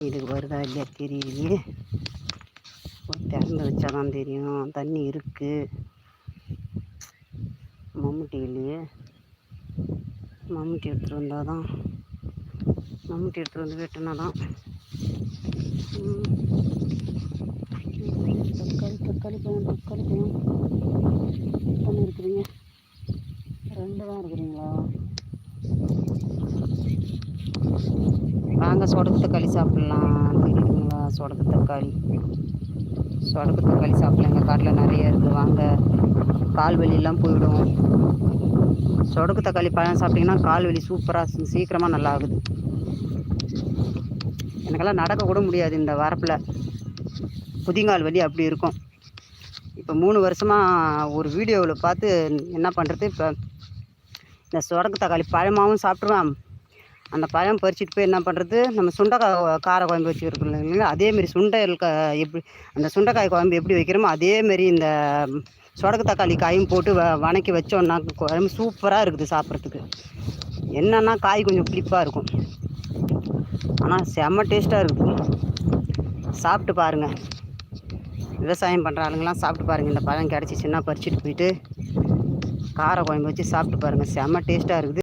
இதுக்கு வருதா இல்லையா தெரியலையே. திறந்து வச்சாதான் தெரியும். தண்ணி இருக்கு. மம்முட்டி இல்லையே. மம்முட்டி எடுத்துகிட்டு வந்தால் தான், மம்முட்டி எடுத்துகிட்டு வந்து வெட்டினா தான். தக்காளி பழம் எத்தனை இருக்கிறீங்க? 2 தான் இருக்கிறீங்களா? வாங்க சொடக்கு தக்காளி சாப்பிட்லாம். தெரியுதுங்களா? சொடக்கு தக்காளி சாப்பிட்லாம். எங்கள் காட்டில் நிறைய இருக்குது. வாங்க, கால் வலியெல்லாம் போயிடும். சொடக்கு தக்காளி பழம் சாப்பிட்டிங்கன்னா கால் வலி சூப்பராக சீக்கிரமாக நல்லா ஆகுது. எனக்கெல்லாம் நடக்க கூட முடியாது இந்த வரப்பில். புதிங்கால் வலி அப்படி இருக்கும். இப்போ 3 வருஷமாக ஒரு வீடியோவில் பார்த்து என்ன பண்ணுறது, இப்போ இந்த சொடக்கு தக்காளி பழமாகவும் சாப்பிட்ருவேன். அந்த பழம் பறிச்சுட்டு போய் என்ன பண்ணுறது, நம்ம சுண்டைக்காய் கார குழம்பு வச்சுருக்கோம் இல்லைங்களா, அதேமாரி சுண்டையில் எப்படி அந்த சுண்டைக்காய் குழம்பு எப்படி வைக்கிறோமோ அதேமாரி இந்த சொடக்கு தக்காளி காயும் போட்டு வணக்கி வச்சோன்னா குழம்பு சூப்பராக இருக்குது சாப்பிட்றதுக்கு. என்னன்னா காய் கொஞ்சம் புளிப்பாக இருக்கும், ஆனால் செம்ம டேஸ்ட்டாக இருக்குது. சாப்பிட்டு பாருங்கள். விவசாயம் பண்ணுற ஆளுங்கெல்லாம் சாப்பிட்டு பாருங்கள். இந்த பழம் கிடச்சிச்சின்னா பறிச்சுட்டு போயிட்டு கார குழம்பு வச்சு சாப்பிட்டு பாருங்கள். செம்ம டேஸ்ட்டாக இருக்குது.